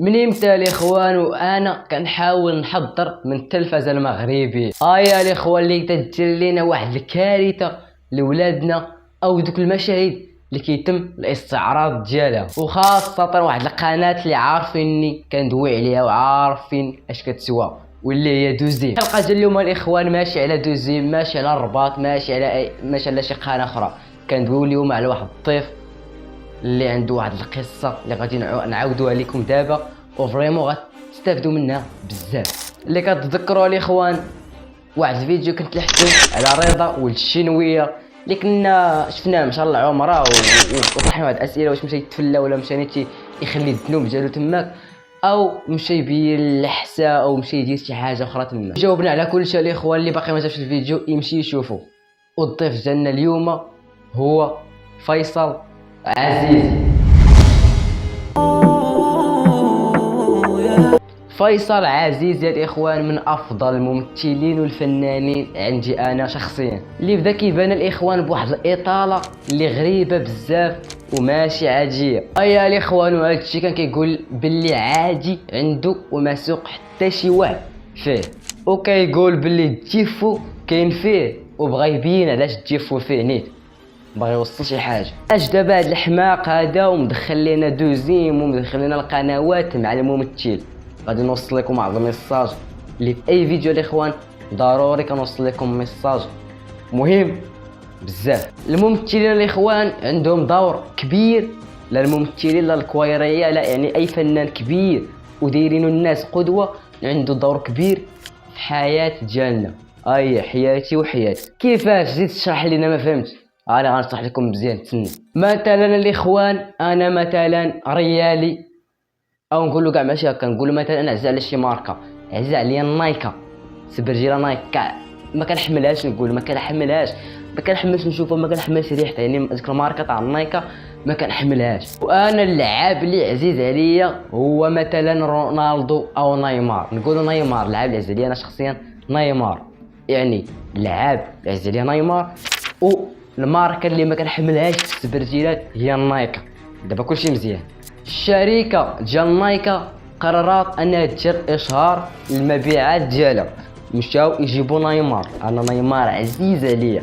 من امتى الاخوان وانا كنحاول نحضر من التلفزه المغربي يا الاخوان اللي تدير لينا واحد الكارثه لولادنا او دوك المشاهد اللي كيتم الاستعراض ديالها، وخاصه واحد القناه اللي عارفيني كندوي عليها وعارفين اش كتسوى واللي هي دوزيم. الحلقه ديال اليوم الاخوان ماشي على دوزيم، ماشي على الرباط، ماشي على شي قناه اخرى. كندويو اليوم على واحد الضيف اللي عنده واحد القصه اللي غادي نعاودوها لكم دابا، وفريمون غتستافدوا منها بزاف. اللي كتذكروا الاخوان واحد الفيديو كنت لحقتو على رضا ولد الشينويه اللي كنا شفناه مشى للعمره وطرحنا واحد الاسئله: واش مشى يتفلى ولا مشى نيتي يخلي الذنوب ديالو تماك، او مشى يبين اللحسه، او مشى يدير شي حاجه اخرى تما. جاوبنا على كل شيء الاخوان. اللي باقي ما شافش الفيديو يمشي يشوفه. والضيف ديالنا اليوم هو فيصل عزيز. فيصل عزيز يا الاخوان من افضل الممثلين والفنانين عندي انا شخصيا، اللي بدا كيبان الاخوان بواحد الاطاله اللي غريبه بزاف وماشي عاديه. يا الاخوان وهذا الشيء كان كيقول باللي عادي عنده وما سوق حتى شي واحد فيه، وكيقول باللي التيفو كاين فيه وبغى يبين علاش التيفو فيه نيت، باغي يوصل شي حاجه. اش دابا هاد الحماق هذا ومدخل لينا دوزيم ومدخل لنا القنوات مع الممثل. غادي نوصل لكم واحد الميساج اللي في اي فيديو الاخوان ضروري كنوصل لكم ميساج مهم بزاف. الممثلين الاخوان عندهم دور كبير، لا الممثلين لا الكويريه لا، يعني اي فنان كبير ودايرين الناس قدوه عنده دور كبير في حياه ديالنا. حياتي وحياتي. كيفاش زيد تشرح لنا؟ ما فهمت. انا غنشرح لكم مزيان، تسنى. مثلا الاخوان انا مثلا ريالي، او نقولوا كاع ماشي هكا، نقولوا مثلا انا عزيز على شي ماركه، عزيز عليا النايكا، سبرجيله نايكا، ما كنحملهاش، نقول ما كنحملش نشوفها، ما كنحملش ريحتها، يعني ديك الماركه تاع النايكا ما كنحملهاش. وانا اللعاب اللي عزيز عليا هو مثلا رونالدو او نيمار. نقولوا نيمار اللعاب اللي عزيز عليا انا شخصيا، نيمار يعني اللعاب اللي عزيز عليا نيمار. والماركه اللي ما كنحملهاش في السبرجيلات هي النايكا. دابا كلشي مزيان. الشركه ديال نايكا قررت انها دير اشهار المبيعات ديالها، مشاو يجيبوا نيمار. انا نيمار عزيز عليا،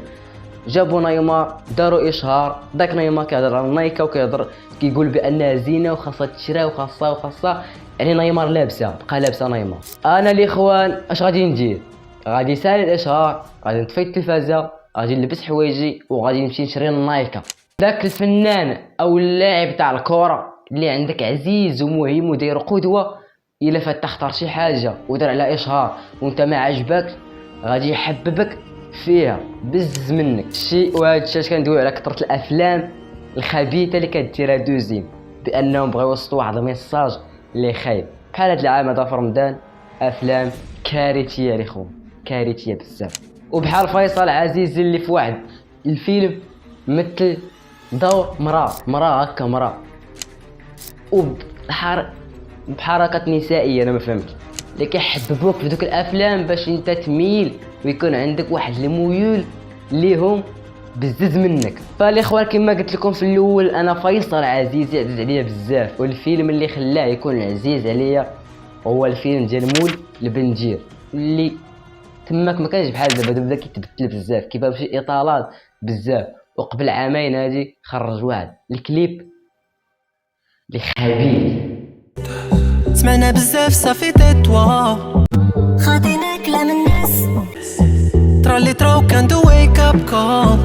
جابوا نيمار داروا اشهار. داك نيمار كيهضر على نايكا وكيهضر كيقول بانها زينه وخاصها تشرى وخاصها، يعني نيمار لابسه، بقى لابسه نيمار. انا الاخوان اش غادي ندير؟ غادي سالي الاشهار، غادي نطفي التلفازه، غادي نلبس حوايجي وغادي نمشي نشري النايكا. داك الفنان او اللاعب تاع الكره اللي عندك عزيز ومهم وداير قدوه، الا فات تختار شي حاجه ودار على اشهار وانت ما عجبك، غادي يحببك فيها بزز منك شي. وهذا الشيء كندويو على كثره الافلام الخبيثه اللي كديرها دوزيم، بانهم بغاو يوصلوا واحد الميساج اللي خايب. بحال هذا العام هذا في رمضان افلام كارثيه الاخوان، كارثيه بزاف. وبحال فيصل عزيز اللي في واحد الفيلم مثل دور مراه هكا، مراه بحركات نسائيه، انا ما فهمت اللي كيحببوك في دوك الافلام باش انت تميل ويكون عندك واحد الميول ليهم بزز منك. فالاخوان كما قلت لكم في الاول، انا فيصل عزيز عزيز عليا بزاف، والفيلم اللي خلاه يكون عزيز عليا هو الفيلم ديال مول البنجير، اللي تماك ما كانش بحال دابا بدا كيتبدل بزاف، كيبان شي اطالات بزاف. وقبل عامين هادي خرج واحد الكليب اللي خبيث. سمعنا بزاف صافي تتوا خاطينا كلام الناس، ترى اللي تراو كان دو ويك اب كول.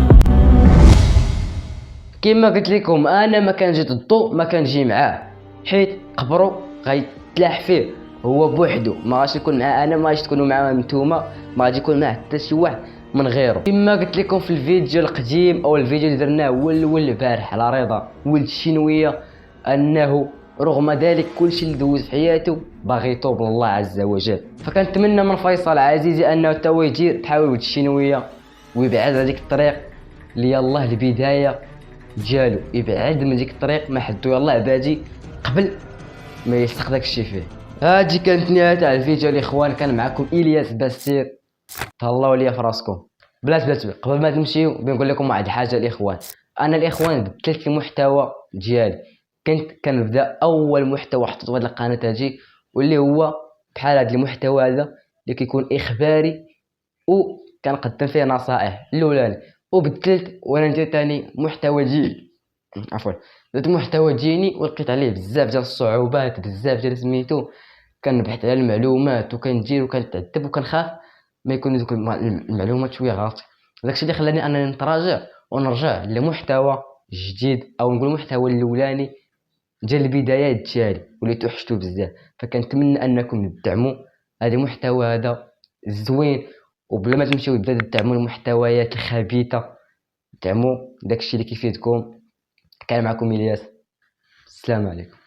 كما قلت لكم انا ما كنجي ضدو، ما كنجي معاه، حيت قبرو غيتلاح فيه هو بوحدو، ما غاش يكون معاه انا، ما غاش تكونوا معاه نتوما، ما غادي يكون معاه حتى شي واحد من غيره. كما قلت لكم في الفيديو القديم او الفيديو اللي درناه هو الاول البارح على رضا ولد الشينويه، انه رغم ذلك كلشي اللي دوز في حياته باغي يتوب لله عز وجل. فكنتمنى من فيصل عزيزي انه تا هو يجي بحال ولد الشينويه ويبعد على ديك الطريق اللي يلاه البدايه ديالو، يبعد من ديك الطريق ما حدو يلاه بادي قبل ما يلصق داك الشيء فيه. هادي كانت نهايه تاع الفيديو الاخوان. كان معكم الياس باستير، تهلاو ليا في راسكم. بلات قبل ما تمشيو بنقول لكم واحد الحاجه الاخوان. انا الاخوان بدلت المحتوى ديالي، كنبدا اول محتوى حطيته هاد القناه هادي، واللي هو بحال هاد المحتوى هذا اللي كيكون اخباري وكنقدم فيه نصائح الاولاني. وبدلت وانا ندير تاني محتوى ديالي، عفوا، درت محتوى ديني ولقيت عليه بزاف ديال الصعوبات، بزاف ديال سميتو، كنبحث على المعلومات وكندير وكنتعذب وكنخاف ما يكون دوك المعلومات شويه غلط. داكشي اللي خلاني انني نتراجع ونرجع لمحتوى جديد، او نقول المحتوى الاولاني ديال البدايات ديالي واللي توحشتو بزاف. فكنتمنى انكم تدعموا هذا المحتوى هذا زوين، وبلا ما تمشيو تدعموا المحتويات الخبيثه، دعموا داكشي اللي كيفيدكم. كان معكم الياس، السلام عليكم.